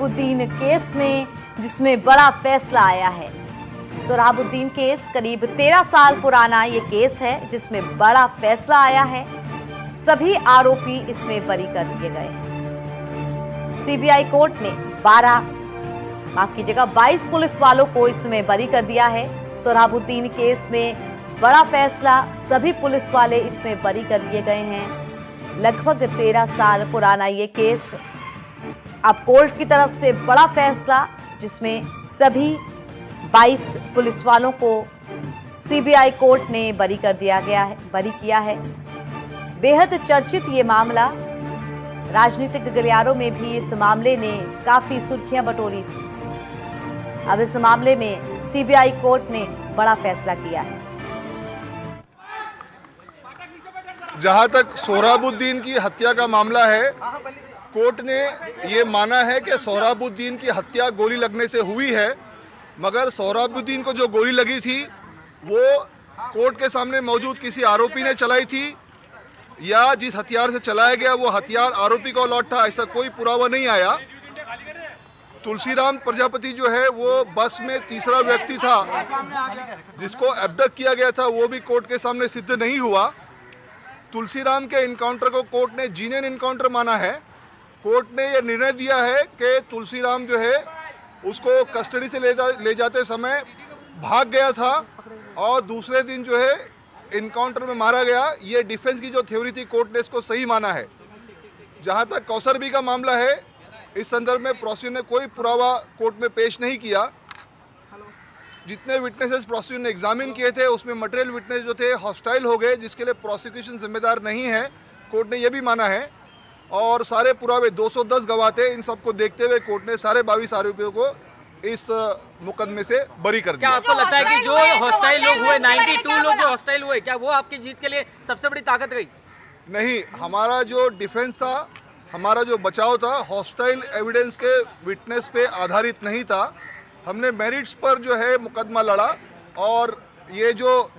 Sohrabuddin case में, जिसमें बड़ा फैसला आया है। सोहराबुद्दीन केस करीब 13 साल पुराना ये केस है, जिसमें बड़ा फैसला आया है। सभी आरोपी इसमें बरी कर दिए गए हैं। सीबीआई कोर्ट ने 22 पुलिस वालों को इसमें बरी कर दिया है। सोहराबुद्दीन केस में बड़ा फैसला, सभी पुलिस वाले इसमें बरी कर दिए गए हैं। लगभग 13 साल पुराना ये केस, अब कोर्ट की तरफ से बड़ा फैसला, जिसमें सभी 22 पुलिस वालों को सीबीआई कोर्ट ने बरी किया है। बेहद चर्चित ये मामला, राजनीतिक गलियारों में भी इस मामले ने काफी सुर्खियां बटोरी थी। अब इस मामले में सीबीआई कोर्ट ने बड़ा फैसला किया है। जहां तक सोहराबुद्दीन की हत्या का मामला है, कोर्ट ने ये माना है कि सोहराबुद्दीन की हत्या गोली लगने से हुई है, मगर सोहराबुद्दीन को जो गोली लगी थी वो कोर्ट के सामने मौजूद किसी आरोपी ने चलाई थी, या जिस हथियार से चलाया गया वो हथियार आरोपी को अलॉट था, ऐसा कोई पुरावा नहीं आया। तुलसीराम प्रजापति जो है वो बस में तीसरा व्यक्ति था जिसको एब्डक्ट किया गया था, वो भी कोर्ट के सामने सिद्ध नहीं हुआ। तुलसीराम के इनकाउंटर को कोर्ट ने जीनियन इनकाउंटर माना है। कोर्ट ने यह निर्णय दिया है कि तुलसीराम जो है उसको कस्टडी से ले जाते समय भाग गया था और दूसरे दिन जो है इनकाउंटर में मारा गया। ये डिफेंस की जो थ्योरी थी, कोर्ट ने इसको सही माना है। जहां तक कौसर बी का मामला है, इस संदर्भ में प्रोसिक्यूशन ने कोई पुरावा कोर्ट में पेश नहीं किया। जितने विटनेसेस प्रोसिक्यूशन ने एग्जामिन किए थे उसमें मटेरियल विटनेस जो थे हॉस्टाइल हो गए, जिसके लिए प्रोसिक्यूशन जिम्मेदार नहीं है, कोर्ट ने यह भी माना है। और सारे पुरावे 210 गवाह थे, इन सबको देखते हुए कोर्ट ने सारे 22 आरोपियों को इस मुकदमे से बरी कर दिया। क्या आपको लगता है कि जो हॉस्टाइल लोग हुए, 92 लोग जो हॉस्टाइल हुए, क्या वो आपकी जीत के लिए सबसे बड़ी ताकत रही? नहीं, हमारा जो डिफेंस था, हमारा जो बचाव था, हॉस्टाइल एविडेंस के विटनेस पे आधारित नहीं था। हमने मेरिट्स पर जो है मुकदमा लड़ा और ये जो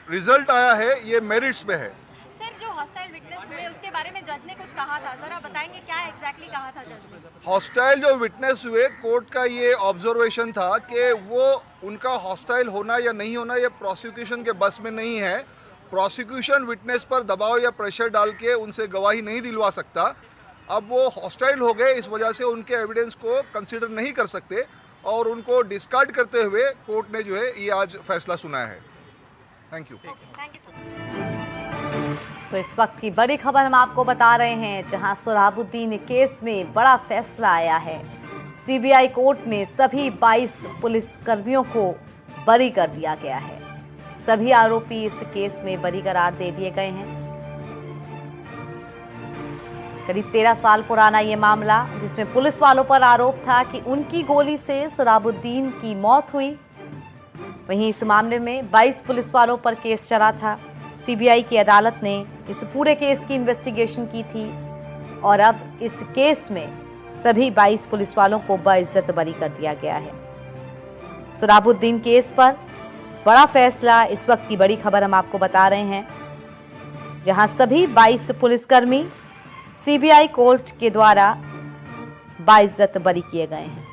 रिजल्ट आया है ये मेरिट्स पे है। सर, जो हॉस्टाइल विटनेस हुए उसके बारे में जज ने कुछ कहा था, जरा बताएंगे क्या एग्जैक्टली कहा था जज ने? हॉस्टाइल जो विटनेस हुए, कोर्ट का ये ऑब्जर्वेशन था कि वो उनका हॉस्टाइल होना या नहीं होना ये प्रोसिक्यूशन के बस में नहीं है। प्रोसिक्यूशन विटनेस पर दबाव या प्रेशर डाल के उनसे गवाही नहीं दिलवा सकता। अब वो हॉस्टाइल हो गए, इस वजह से उनके एविडेंस को कंसीडर नहीं कर सकते और उनको डिस्कार्ड करते हुए कोर्ट ने जो है ये आज फैसला सुनाया है। Thank you. तो इस वक्त की बड़ी खबर हम आपको बता रहे हैं, जहां सोहराबुद्दीन केस में बड़ा फैसला आया है। सीबीआई कोर्ट ने सभी 22 पुलिस कर्मियों को बरी कर दिया गया है। सभी आरोपी इस केस में बरी करार दे दिए गए हैं। करीब 13 साल पुराना ये मामला, जिसमें पुलिस वालों पर आरोप था कि उनकी गोली से सोहराबुद्दीन की मौत हुई। वहीं इस मामले में 22 पुलिस वालों पर केस चला था। सीबीआई की अदालत ने इस पूरे केस की इन्वेस्टिगेशन की थी और अब इस केस में सभी 22 पुलिस वालों को बाइज्जत बरी कर दिया गया है। सोहराबुद्दीन केस पर बड़ा फैसला, इस वक्त की बड़ी खबर हम आपको बता रहे हैं, जहां सभी 22 पुलिसकर्मी सीबीआई कोर्ट के द्वारा बाइज्जत बरी किए गए हैं।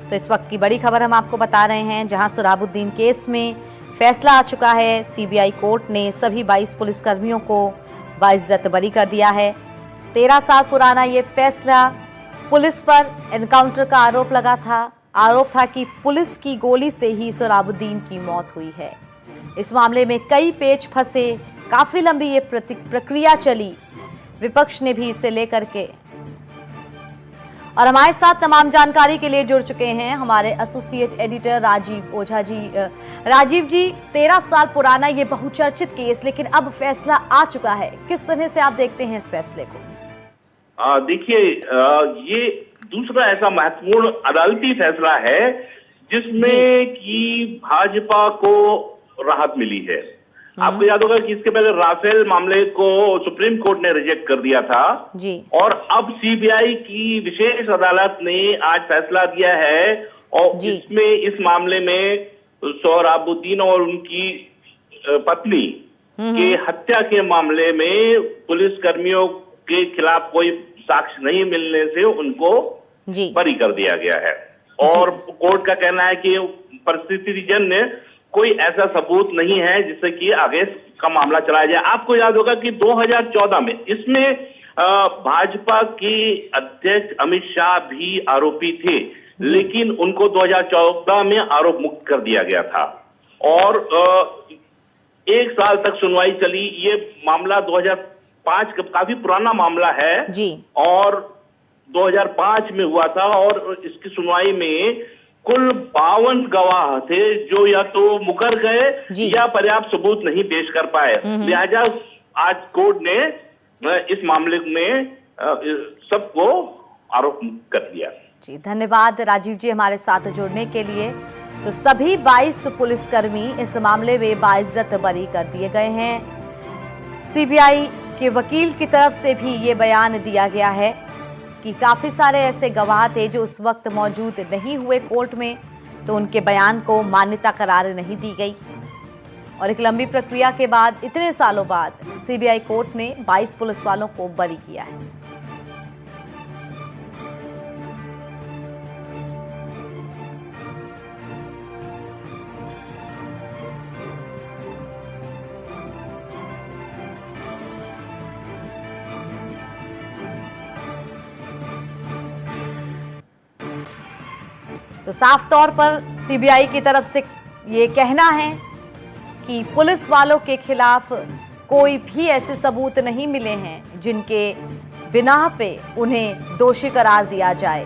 तो इस वक्त की बड़ी खबर हम आपको बता रहे हैं, जहां सोहराबुद्दीन केस में फैसला आ चुका है। सीबीआई कोर्ट ने सभी 22 पुलिसकर्मियों को बाइज्जत बरी कर दिया है। 13 साल पुराना ये फैसला, पुलिस पर एनकाउंटर का आरोप था कि पुलिस की गोली से ही सोहराबुद्दीन की मौत हुई है। इस मामले में कई पेच फंसे, काफी लंबी ये प्रक्रिया चली, विपक्ष ने भी इसे लेकर के। और हमारे साथ तमाम जानकारी के लिए जुड़ चुके हैं हमारे एसोसिएट एडिटर राजीव ओझा जी। राजीव जी, 13 साल पुराना ये बहुचर्चित केस, लेकिन अब फैसला आ चुका है, किस तरह से आप देखते हैं इस फैसले को? देखिए, ये दूसरा ऐसा महत्वपूर्ण अदालती फैसला है जिसमें कि भाजपा को राहत मिली है। आपको याद होगा कि इसके पहले राफेल मामले को सुप्रीम कोर्ट ने रिजेक्ट कर दिया था जी। और अब सीबीआई की विशेष अदालत ने आज फैसला दिया है और इसमें इस मामले में सोहराबुद्दीन और उनकी पत्नी के हत्या के मामले में पुलिस कर्मियों के खिलाफ कोई साक्ष्य नहीं मिलने से उनको जी बरी कर दिया गया है। और कोर्ट का कहना है कि परिस्थितिजन्य कोई ऐसा सबूत नहीं है जिससे कि आगे का मामला चलाया जाए। आपको याद होगा कि 2014 में इसमें भाजपा के अध्यक्ष अमित शाह भी आरोपी थे, लेकिन उनको 2014 में आरोप मुक्त कर दिया गया था और 1 साल तक सुनवाई चली। ये मामला 2005 का काफी पुराना मामला है जी और 2005 में हुआ था और इसकी सुनवाई में कुल 52 गवाह थे जो या तो मुकर गए या पर्याप्त सबूत नहीं पेश कर पाए। लिहाजा आज कोर्ट ने इस मामले में सबको आरोप मुक्त कर दिया। जी धन्यवाद राजीव जी हमारे साथ जुड़ने के लिए। तो सभी 22 पुलिसकर्मी इस मामले में बाइज्जत बरी कर दिए गए हैं। सीबीआई के वकील की तरफ से भी ये बयान दिया गया है कि काफी सारे ऐसे गवाह थे जो उस वक्त मौजूद नहीं हुए कोर्ट में, तो उनके बयान को मान्यता करार नहीं दी गई। और एक लंबी प्रक्रिया के बाद इतने सालों बाद सीबीआई कोर्ट ने 22 पुलिस वालों को बरी किया है। तो साफ तौर पर सीबीआई की तरफ से ये कहना है कि पुलिस वालों के खिलाफ कोई भी ऐसे सबूत नहीं मिले हैं जिनके बिना पे उन्हें दोषी करार दिया जाए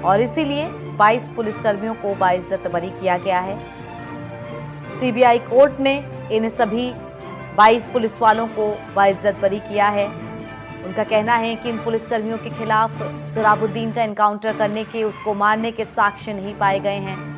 और इसीलिए 22 पुलिसकर्मियों को बाइज्जत बरी किया गया है। सीबीआई कोर्ट ने इन सभी 22 पुलिस वालों को बाइज्जत बरी किया है। उनका कहना है कि इन पुलिसकर्मियों के खिलाफ सोहराबुद्दीन का एनकाउंटर करने के, उसको मारने के साक्ष्य नहीं पाए गए हैं।